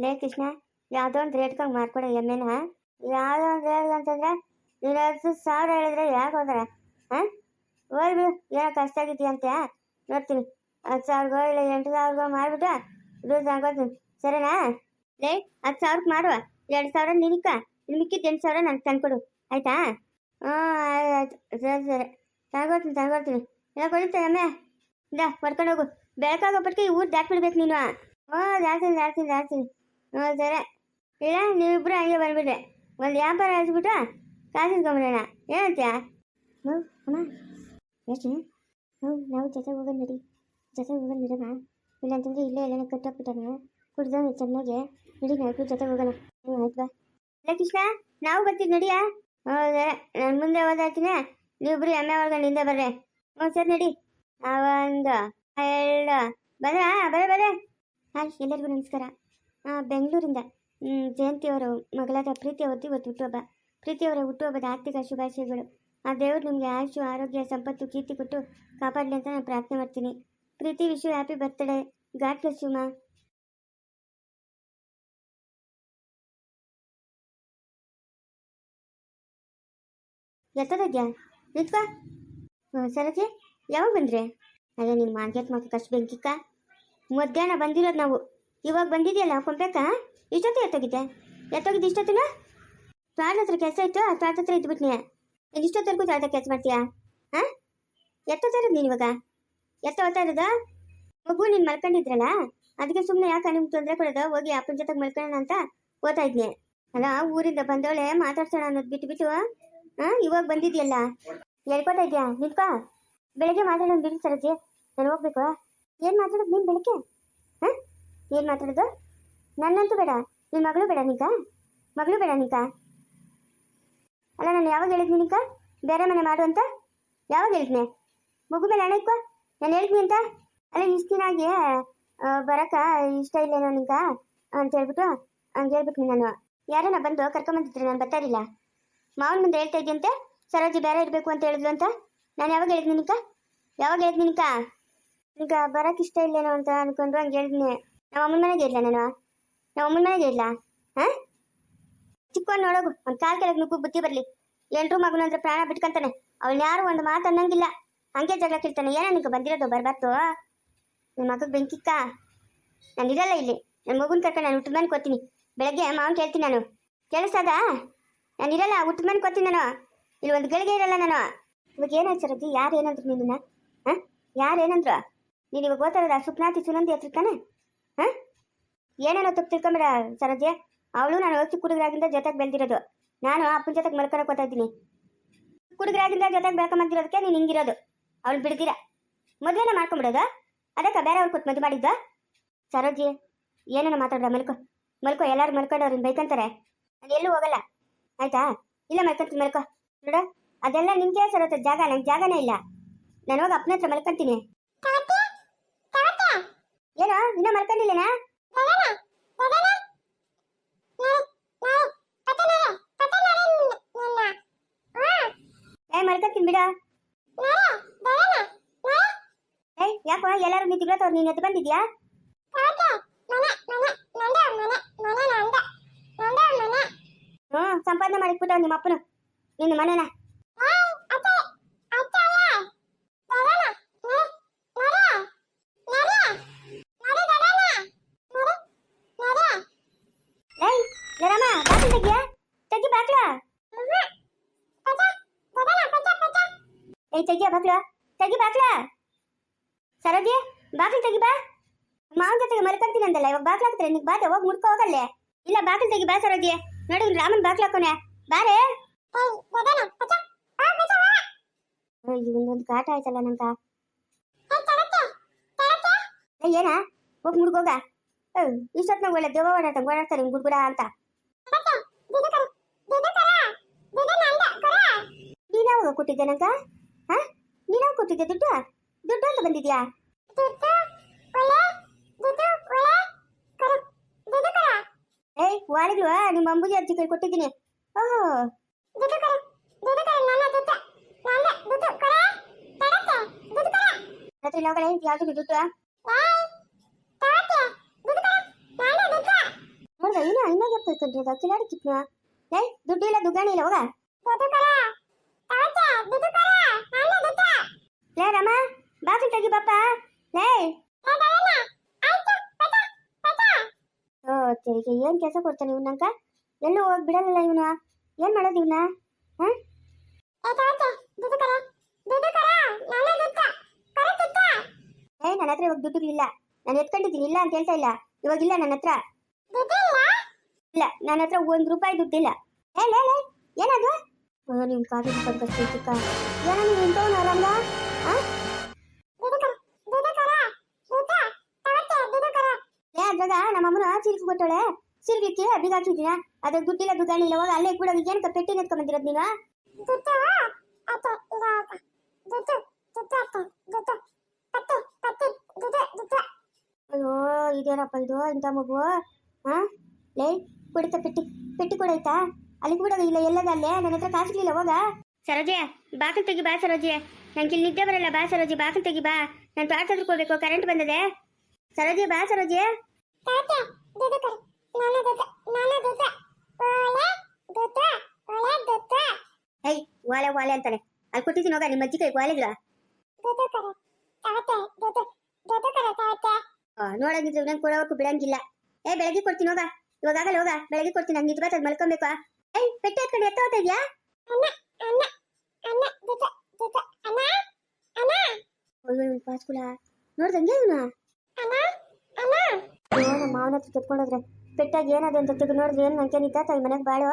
ಲೇ ಕೃಷ್ಣ, ಯಾವುದೋ ಒಂದು ರೇಟ್ಗೆ ಮಾರ್ಕೊಡೋ ಎಮ್ಮೆನ. ಯಾವುದೋ ಒಂದು ರೇಟ್ ಅಂತಂದ್ರೆ ನೀನು 10,000 ಹೇಳಿದ್ರೆ ಯಾಕೆ ಹೋದ್ರೆ? ಹಾಂ, ಹೋಗ್ಬಿಡು. ಏನೋ ಕಷ್ಟ ಆಗಿದೆಯಂತೆ ನೋಡ್ತೀನಿ. 10,000ಗೋ ಇಲ್ಲ 8,000ಗೋ ಮಾಡಿಬಿಟ್ಟು ಇದು ತಗೋತೀನಿ, ಸರಿನಾ? ಲೇ 10,000ಕ್ಕೆ ಮಾಡುವ, 2,000 ನಿನಕ, ಇನ್ನು ಮಿಕ್ಕಿದ್ದು 8,000 ನನಗೆ ತಂದ್ಕೊಡು, ಆಯ್ತಾ? ಆಯ್ತು, ಸರಿ ಸರಿ, ತಗೋತೀನಿ. ಏನೋ ಕೊಡುತ್ತೆ ಎಮ್ಮೆ, ಇಂದ ಹೊಡ್ಕೊಂಡು ಹೋಗು. ಬೆಳಕಾಗೋಪಟ್ಟಿಗೆ ಈ ಊರು ದಾಟ್ಬಿಡ್ಬೇಕು ನೀನು. ದಾಟ್ತೀನಿ. ಹ್ಞೂ ಸರಿ, ಇಲ್ಲ ನೀವಿಬ್ಬರು ಹಂಗೆ ಬಂದ್ಬಿಡ್ರೆ ಒಂದು ವ್ಯಾಪಾರ ಹಚ್ಬಿಟ್ಟು ಕಾಸು ಇಸ್ಕೊಂಬಿಡೋಣ, ಏನಂತೀಯ? ಹ್ಞೂ ಅಮ್ಮ, ಎಷ್ಟು? ನಾವು ಜೊತೆ ಹೋಗೋಣ ನಡೀಮ್ಮ. ಇಲ್ಲಾಂತಂದ್ರೆ ಇಲ್ಲೇ ಎಲ್ಲ ಕಟ್ಟೋಗ್ಬಿಟ್ಟಾನೆ ಕುಡ್ದವನು ಚೆನ್ನಾಗಿ. ನಡಿ, ನಾವು ಜೊತೆ ಹೋಗೋಣ. ಆಯ್ತು ಬಾ. ಇಲ್ಲ ಕೃಷ್ಣ, ನಾವು ಬರ್ತೀವಿ ನಡಿಯಾ? ಹೌದೇ, ನಾನು ಮುಂದೆ ಓದಾಡ್ತೀನಿ, ನೀವಿಬ್ರು ಎಮ್ಮೆ ಒಳಗಡೆ ಹಿಂದೆ ಬರ್ರೆ. ಹ್ಞೂ ಸರಿ ನಡಿ. 1 2 ಬರ್ರೆ. ಹಾಯ್, ಎಲ್ಲರಿಗೂ ನಮಸ್ಕಾರ. ಬೆಂಗಳೂರಿಂದ ಜಯಂತಿಯವರು ಮಗಳಾದ ಪ್ರೀತಿ ಅವತ್ತು ಇವತ್ತು ಹುಟ್ಟುಹಬ್ಬ. ಪ್ರೀತಿಯವರ ಹುಟ್ಟುಹಬ್ಬದ ಆರ್ಥಿಕ ಶುಭಾಶಯಗಳು. ಆ ದೇವರು ನಿಮಗೆ ಆಯುಷು, ಆರೋಗ್ಯ, ಸಂಪತ್ತು, ಕೀರ್ತಿ ಕೊಟ್ಟು ಕಾಪಾಡಲಿ ಅಂತ ನಾನು ಪ್ರಾರ್ಥನೆ ಮಾಡ್ತೀನಿ. Preethi, wish you happy birthday. God bless you ಮಾ. ಎತ್ತದದ್ಯಾ ನಿಂತ್ಕೋ. ಸರಜಿ, ಯಾವಾಗ ಬಂದ್ರೆ? ಅಯ್ಯೋ ನಿನ್ನ ಮಾರ್ಕೆಟ್ ಮಕ್ಕಷ್ಟು ಬೆಂಕಿಕ್ಕ. ಮಧ್ಯಾಹ್ನ ಬಂದಿರೋದು ನಾವು, ಇವಾಗ ಬಂದಿದೆಯಲ್ಲ ಕೊಂಪೆಕ್ಕ. ಇಷ್ಟೊತ್ತು ಎತ್ತೋಗಿದ್ದು ಇಷ್ಟೊತ್ತಿನ ತ್ವಾಟದ ಹತ್ರ ಕೆಲಸ ಇತ್ತು, ಆ ತ್ವಾಟದ ಹತ್ರ ಇದ್ಬಿಟ್ನಿ. ನೀನು ಇಷ್ಟೊತ್ತವರೆಗೂ ತ್ವಾಟದ ಕೆಲಸ ಮಾಡ್ತೀಯಾ? ಹಾಂ, ಎತ್ತೋತಾ ಇರೋದು ನೀನು ಇವಾಗ? ಓದ್ತಾ ಇರೋದು ಮಗು ನೀನು ಮಲ್ಕೊಂಡಿದ್ರಲ್ಲ, ಅದಕ್ಕೆ ಸುಮ್ಮನೆ ಯಾಕೆ ನಿಮ್ಗೆ ತೊಂದರೆ ಕೊಡೋದು? ಹೋಗಿ ಅಪ್ಪನ ಜೊತೆಗೆ ಮಲ್ಕೊಳ್ಳೋಣ ಅಂತ ಓದ್ತಾ ಇದ್ನಿ. ಅಲ್ಲ, ಊರಿಂದ ಬಂದವಳೆ ಮಾತಾಡ್ಸೋಣ ಅನ್ನೋದು ಬಿಟ್ಟು ಇವಾಗ ಬಂದಿದ್ಯಲ್ಲ, ಹೇಳ್ಕೊತಾ ಇದೆಯಾ? ನಿಂತ್ಕೋ. ಬೆಳಗ್ಗೆ ಮಾತಾಡೋದು ಬಿಡಿ ಸರಜಿ, ನಾನು ಹೋಗ್ಬೇಕು. ಏನು ಮಾತಾಡೋದು ನೀನು ಬೆಳಗ್ಗೆ? ಹಾಂ, ಏನು ಮಾತಾಡೋದು? ನನ್ನಂತೂ ಬೇಡ, ನಿನ್ನ ಮಗಳು ಬೇಡ ನೀಕ. ಅಲ್ಲ, ನಾನು ಯಾವಾಗ ಹೇಳಿದ್ನಿ ನೀಕ ಬೇರೆ ಮನೆ ಮಾಡು ಅಂತ? ಯಾವಾಗ ಹೇಳಿದ್ನೆ? ಮಗು ಮೇಲೆ ಹಣ ಇಕ್ಕೋ, ನಾನು ಹೇಳಿದ್ನಿ ಅಂತ. ಅಲ್ಲ, ಇಷ್ಟು ದಿನ ಆಗಿ ಬರೋಕ್ಕ ಇಷ್ಟ ಇಲ್ಲೇನೋ ನೀಕ ಅಂತ ಹೇಳ್ಬಿಟ್ಟು ಹಂಗೆ ಹೇಳ್ಬಿಟ್ಟು ನಾನು ಯಾರನ್ನ ಬಂದು ಕರ್ಕೊಂಬಂದಿದ್ರೆ ನಾನು ಬರ್ತಾ ಇರಲಿಲ್ಲ. ಮಾವನ ಮುಂದೆ ಹೇಳ್ತಾ ಇದ್ದಂತೆ ಸರೋಜಿ ಬೇರೆ ಇರಬೇಕು ಅಂತ ಹೇಳಿದ್ಲು ಅಂತ. ನಾನು ಯಾವಾಗ ಹೇಳಿದ್ನಿ ನೀಕ ಈಗ ಬರೋಕ್ಕೆ ಇಷ್ಟ ಇಲ್ಲೇನೋ ಅಂತ ಅನ್ಕೊಂಡ್ರು ಹಂಗೆ ಹೇಳಿದ್ನಿ. ನಮ್ಮ ಅಮ್ಮನ ಮನೆಗೆ ಇರಲ್ಲ ಹಾಂ? ಚಿಕ್ಕವನ್ ನೋಡೋಗು, ಒಂದು ಕಾಲು ಕೆಳಗೆ ನುಗ್ಗು, ಬುದ್ಧಿ ಬರಲಿ. ಎಂಟ್ರು ಮಗನ ಅಂದ್ರೆ ಪ್ರಾಣ ಬಿಟ್ಕೊಂತಾನೆ. ಅವಳು ಯಾರು ಒಂದು ಮಾತು ಅನ್ನಂಗಿಲ್ಲ, ಹಂಗೆ ಜಗಳ ಕೇಳ್ತಾನೆ. ಏನೋ ನಿಂಗೆ ಬಂದಿರೋದು ಬರಬಾರ್ದು. ನನ್ನ ಮಗಗೆ ಬೆಂಕಿಕ್ಕ. ನಾನು ಇರಲ್ಲ ಇಲ್ಲಿ, ನನ್ನ ಮಗುನ ಕರ್ಕೊಂಡು ನಾನು ಹುಟ್ಟಿದ ಮನೆ ಕೊತ್ತೀನಿ. ಬೆಳಗ್ಗೆ ಮಾವನ್ ಕೇಳ್ತೀನಿ ನಾನು, ಕೇಳಿಸ್ತದ? ನಾನು ಇರಲ್ಲ, ಹುಟ್ಟಿದ ಮನೆ ಕೊತ್ತೀನಿ ನಾನು. ಇಲ್ಲಿ ಒಂದು ಗಳಿಗೆ ಇರಲ್ಲ ನಾನು. ಇವಾಗ ಏನಾಯ್ತು ಸರಜಿ? ಯಾರು ಏನಂದ್ರು ನಿನ್ನ? ಹಾಂ, ಯಾರು ಏನಂದ್ರು? ನೀನು ಇವಾಗ ಓದ್ತಾ ಇರೋದು ಸುಪ್ನಾತಿ ಸುನಂದಿ ಹತ್ರ ತಾನೆ? ಹಾಂ, ಏನೇನೋ ತಪ್ಪು ತಿಳ್ಕೊಂಬೇಡ ಸರಜಿ. ಅವಳು ನಾನು ಚಿಕ್ಕ ಹುಡುಗರಾಗಿಂದ ಜೊತೆಗೆ ಬೆಳೆದಿರೋದು. ನಾನು ಅಪ್ಪನ ಜೊತೆಗೆ ಮಲ್ಕೊಳಕ್ಕೆ ಹೋಗ್ತಾ ಇದ್ದೀನಿ. ಹುಡುಗರಾಗಿಂದ ಜೊತೆಗೆ ಬೆಳ್ಕೊಂಬಂದಿರೋದಕ್ಕೆ ನೀನು ಹಿಂಗಿರೋದು. ಅವಳು ಬಿಡ್ದಿರ ಮೊದಲೇನ ಮಾಡ್ಕೊಂಬಿಡೋದು, ಅದಕ್ಕೆ ಬೇರೆ ಅವ್ರು ಕೊಟ್ಟು ಮದುವೆ ಮಾಡಿದ್ದು. ಸರೋಜಿ, ಏನೇನೋ ಮಾತಾಡ್ದ? ಮಲ್ಕೊ. ಎಲ್ಲರೂ ಮಲ್ಕೊಂಡವ್ರು ಇನ್ನು ಬೈಕಂತಾರೆ. ನಾನು ಎಲ್ಲೂ ಹೋಗಲ್ಲ, ಆಯ್ತಾ? ಇಲ್ಲ ಮಲ್ಕೊಂತೀನಿ, ಮಲ್ಕೊ. ನೋಡ, ಅದೆಲ್ಲ ನಿಮ್ಗೆ ಸರೋತ ಜಾಗ, ನಂಗೆ ಜಾಗನೇ ಇಲ್ಲ. ನಾನು ಹೋಗಿ ಅಪ್ಪನ ಹತ್ರ ಮಲ್ಕೊಂತೀನಿ. ಏನೋ ಇನ್ನೂ ಮಲ್ಕೊಂಡಿಲ್ಲೇನಾ? ಮಲ್ಕೊಂತೀನಿ ಬಿಡ. ಯಾಕೋ ಎಲ್ಲರೂ ನೀ ತಿಗಳತ್ತವ್ರು, ನೀನು ಎದ್ದು ಬಂದಿದ್ಯಾ? ಸಂಪಾದನೆ ಮಾಡಿಕ್ಬಿಟ್ಟವ್ ನಿಮ್ಮ ಅಪ್ಪನು ನಿನ್ನ ಮನೇನ. ತೆಗಿ ಬಾಕ್ಲ ಸರೋಜಿ, ಬಾಕ್ಲು ತೆಗಿ ಬಾ. ಮಾವನ ಜೊತೆಗೆ ಮಲ್ಕೊಂತೀನಿ ಅಂದಲ್ಲ, ಇವಾಗ ಬಾಕ್ಲು ಹಾಕ್ತಾರೆ ನಿಂಗೆ ಬಾತೆ ಹೋಗಿ ಮುಡ್ಕೋ ಹೋಗಲ್ಲೇ. ಇಲ್ಲ, ಬಾಕ್ಲು ತೆಗಿ ಬಾ ಸರೋಜಿ. ನೋಡಿ ರಾಮನ್ ಬಾಕ್ಲು ಹಾಕೋನೆ ಬಾರೆ. ಇವೊಂದೊಂದು ಕಾಟ ಆಯ್ತಲ್ಲ ನಂತ. ಏನ ಹೋಗಿ ಮುಡ್ಕೋಗ. ಇಷ್ಟೊತ್ನಾಗ ಒಳ್ಳೆ ದೇವ ಓಡಾಡ್ತಾರೆ ಗುಡ್ಗುಡ ಅಂತ. ನೀನಾವಾಗ ಕೊಟ್ಟಿದ್ದೆ ನಂತ? ಹಾ, ನೀನಾಗ ಕೊಟ್ಟಿದ್ದೆ ದುಡ್ಡು ಅಂತ ಬಂದಿದ್ಯಾ? ಏಯ್ ವಾಡಿಗಳು, ನಿಮ್ಮ ಅಂಬುಜಿ ಅಜ್ಜಿ ಕೈ ಕೊಟ್ಟಿದ್ದೀನಿ. ಓಹೋ, ಯಾವ್ದು ದುಡ್ಡು? ಇನ್ನೊಂದು ಎಪ್ಪ ಅದು ಕಿಲಾಡಿ ಕಿತ್ನ ಲೇ ದುಡ್ಡು ಇಲ್ಲ ದುಗ್ಗಾಣಿ ಇಲ್ಲ ಹೋಗ ಲೇ ರಾಮ ಬಾಗಿಲು ತೆಗಿ ಬಾಪ ಲೇ ಓ ತೆರಿಗೆ ಏನ್ ಕೆಲಸ ಕೊಡ್ತಾನೆ ಇವನಂಕ ಎಲ್ಲೂ ಹೋಗಿ ಬಿಡಲ್ಲ ಇವನ ಏನ್ ಮಾಡೋದು ಇವನ ನನ್ನ ಹತ್ರ ಇವಾಗ ದುಡ್ಡುಗಳಿಲ್ಲ ನಾನು ಎತ್ಕೊಂಡಿದ್ದೀನಿ ಇಲ್ಲ ಅಂತ ಹೇಳ್ತಾ ಇಲ್ಲ ಇವಾಗಿಲ್ಲ ನನ್ನ ಹತ್ರ ಇಲ್ಲ ನನ್ನ ಹತ್ರ ₹1 ದುಡ್ಡಿಲ್ಲ ಲೇ ಏನದು ನಿಮ್ ಕಾಫಿ ಬಂದಷ್ಟು ಚಿಕ್ಕ ಏನೋ ನೀವು ಇಂಥವನು ರಂಗ ಅದ್ರಾಗ ನಮ್ಮಮ್ಮನ ಸಿಲ್ಕ್ ಕೊಟ್ಟಳೆ ಸಿಲ್ಕಕ್ಕೆ ಬೀಗ ಹಾಕಿದ್ದೀನ ಅದ್ರ ದುಡ್ಡಿಲ್ಲ ದುಡ್ಡಾಣಿ ಇಲ್ಲ ಹೋಗ ಅಲ್ಲೇ ಕೂಡ ಏನ್ ಪೆಟ್ಟಿ ನೆತ್ಕೊಂಡ್ ನೀನು ಅಯ್ಯೋ ಇದೇನಪ್ಪ ಇದು ಇಂಥ ಮಗು ಲೇ ಕುಡಿತ ಪೆಟ್ಟಿ ಪೆಟ್ಟಿ ಕೊಡಾಯ್ತಾ ಅಲ್ಲಿ ಕೂಡ ಇಲ್ಲ ಎಲ್ಲದ ಅಲ್ಲೇ ನನ್ನ ಹತ್ರ ಕಾಸಿರ್ಲಿಲ್ಲ ಹೋಗ ಸರೋಜೆ ಬಾಕಲ್ ತೆಗಿ ಬಾ ಸರೋಜೆ ನಂಗೆ ಇಲ್ಲಿ ನಿದ್ದೆ ಬರಲ್ಲ ಬಾ ಸರೋಜೆ ಬಾಕಲ್ ತೆಗಿ ಬಾ ನಾನು ತೋಟ ಹೋಗ್ಬೇಕು ಕರೆಂಟ್ ಬಂದದೆ ಸರೋಜೆ ಬಾ ಸರೋಜೆ ಏಯ್ ವಾಲೆ ವಾಲೆ ಅಂತಾನೆ ಅಲ್ಲಿ ಕೊಟ್ಟಿದ್ದೀನಿ ಹೋಗ ನಿಮ್ಮ ಅಜ್ಜಿ ಕೈ ವಾಲೆಗಳ ನೋಡಂಗಿದ್ರೆ ನಂಗೆ ಕೊಡೋವಕ್ಕೂ ಬಿಡಂಗಿಲ್ಲ ಬೆಳಗ್ಗೆ ಕೊಡ್ತೀನಿ ಹೋಗ ಇವಾಗ ಆಗಲ್ಲ ಹೋಗ ಬೆಳಗ್ಗೆ ಕೊಡ್ತೀನಿ ನಂಗೆ ನಿಜ ಮಲ್ಕೊಬೇಕು ಪೆಟ್ಟಿ ಎತ್ಕೊಂಡು ಎತ್ತ ಇದೆಯಾ ಪಾಸ್ಕುಳ ನೋಡ್ದಂಗೆ ಇವನು ನಮ್ಮ ಮಾವನ ಹತ್ರ ಕೆತ್ಕೊಂಡೋದ್ರೆ ಪೆಟ್ಟಾಗಿ ಏನದೆ ಅಂತ ತೆಗೆದು ನೋಡಿದ್ರೆ ಏನು ನಂಗೆ ನಿಂತ ತಾಯಿ ಮನೆಗೆ ಬಾಳು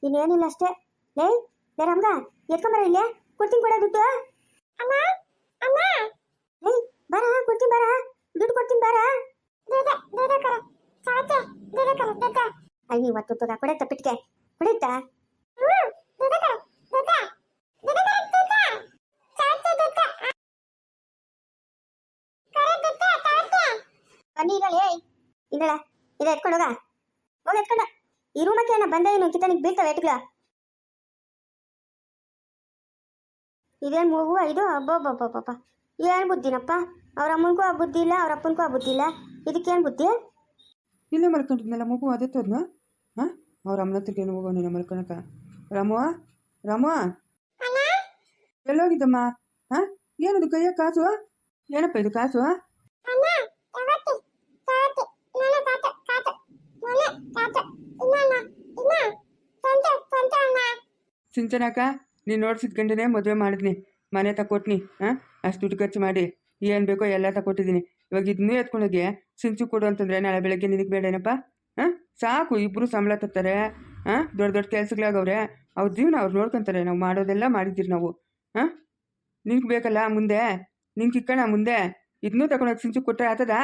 ಇನ್ನೇನಿಲ್ಲ ಅಷ್ಟೇ ಲೇ ರಮ್ಗ ಎತ್ಕೊಂಬರ ಇಲ್ಲೇ ಕೊಡ್ತೀನಿ ಕೊಡ ದುಡ್ಡು ಏಯ್ ಬಾರ ಕೊಡ್ತೀನಿ ಬಾರ ದುಡ್ಡು ಕೊಡ್ತೀನಿ ಬಾರ ಅಯ್ಯ ಇವತ್ತು ಕೊಡೈತಾ ಪೆಟ್ಟಿಗೆ ಕೊಡೈತಾ ಬನ್ನಿ ಇರಲ್ಲ ಇದಳ ಇದ ಎತ್ಕೊಂಡು ಹೋಗ ಎತ್ಕೊಂಡ ಈ ರೂಮಕ್ಕೆ ಏನ ಬಂದ ಏನು ಕಿತ್ತನಿಗೆ ಬೀಳ್ತಾವೆ ಎಟ್ಗಳ ಇದೇನು ಮೂಗು ಇದು ಅಬ್ಬಬ್ಬಬ್ಬಬ್ಬ ಏನು ಬುದ್ಧಿನಪ್ಪ ಅವ್ರ ಅಮ್ಮನಿಗೂ ಆ ಬುದ್ಧಿ ಇಲ್ಲ ಅವ್ರ ಅಪ್ಪನಿಗೂ ಆ ಬುದ್ಧಿ ಇಲ್ಲ ಇದಕ್ಕೇನು ಬುದ್ಧಿ ಇಲ್ಲೇ ಮಲ್ಕೊಂಡಿದ್ನಲ್ಲ ಮಗು ಅದೇ ತೋದ್ನ ಅವ್ರ ಅಮ್ಮನ ಹತ್ರಕ್ಕೆ ಏನು ಹೋಗೋ ನೀನು ಮಲ್ಕೊಳಕ ರಾಮು ಎಲ್ಲೋಗಿದ್ದಮ್ಮ ಏನದು ಕೈಯ ಕಾಸು ಏನಪ್ಪ ಇದು ಕಾಸು ಸಿಂಚನಕ್ಕ ನೀನು ನೋಡ್ಸಿದ ಗಂಡನೇ ಮದುವೆ ಮಾಡಿದ್ನಿ ಮನೆ ತಗೊಟ್ನಿ ಅಷ್ಟು ದುಡ್ಡು ಖರ್ಚು ಮಾಡಿ ಏನು ಬೇಕೋ ಎಲ್ಲ ತಗೊಟ್ಟಿದ್ದೀನಿ ಇವಾಗ ಇದನ್ನೂ ಎತ್ಕೊಂಡೋಗಿ ಸಿಂಚು ಕೊಡು ಅಂತಂದ್ರೆ ನಾಳೆ ಬೆಳಗ್ಗೆ ನಿನಗೆ ಬೇಡೇನಪ್ಪ ಸಾಕು ಇಬ್ಬರು ಸಂಬಳ ತರ್ತಾರೆ ದೊಡ್ಡ ದೊಡ್ಡ ಕೆಲ್ಸಗಳಾಗವ್ರೆ ಅವ್ರ ಜೀವನ ಅವ್ರು ನೋಡ್ಕೊತಾರೆ ನಾವು ಮಾಡೋದೆಲ್ಲ ಮಾಡಿದ್ದೀರಿ ನಾವು ನಿನ್ಗೆ ಬೇಕಲ್ಲ ಮುಂದೆ ನಿನ್ಗೆ ಇಕ್ಕಣ ಮುಂದೆ ಇದನ್ನೂ ತಗೊಂಡೋಗಿ ಸಿಂಚು ಕೊಟ್ಟರೆ ಆತದಾ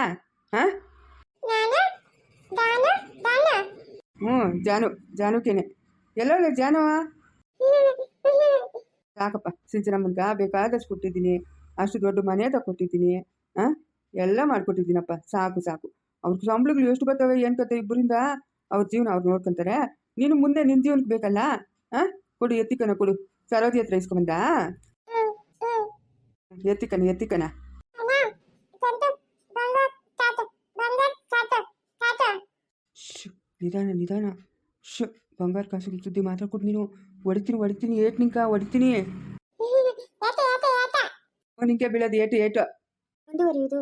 ಜಾನುಕೇನೆ ಎಲ್ಲೋ ಜಾನು ಸಾಕಪ್ಪ ಸಿಂಚನಮ್ಮನ್ಗ ಬೇಕಾದಷ್ಟು ಕೊಟ್ಟಿದ್ದೀನಿ ಅಷ್ಟು ದೊಡ್ಡ ಮನೆ ತಗೊಟ್ಟಿದ್ದೀನಿ ಎಲ್ಲ ಮಾಡ್ಕೊಟ್ಟಿದ್ದೀನಪ್ಪ ಸಾಕು ಅವ್ರ ಸಂಬಳಗಳು ಎಷ್ಟು ಬರ್ತವೆ ಏನು ಕತೆ ಇಬ್ಬರಿಂದ ಅವ್ರ ಜೀವನ ಅವ್ರು ನೋಡ್ಕೊಂತಾರೆ ನೀನು ಮುಂದೆ ನಿನ್ನ ಜೀವನಕ್ಕೆ ಬೇಕಲ್ಲ ಕೊಡು ಎತ್ತಿಕನ ಕೊಡು ಸರೋಜಿ ಹತ್ರ ಇಸ್ಕೊಂಬಂದ ಎತ್ತಿಕನ ನಿಧಾನ ಬಂಗಾರ ಕಾಸುಗಳ ಸುದ್ದಿ ಮಾತಾಡ್ಕೊಟ್ಟು ನೀನು ಹೊಡಿತೀನಿ ಹೊಡಿತೀನಿ ನಿಂಗೆ ಬೀಳೋದು ಏಟು ಮುಂದುವರಿಯುವುದು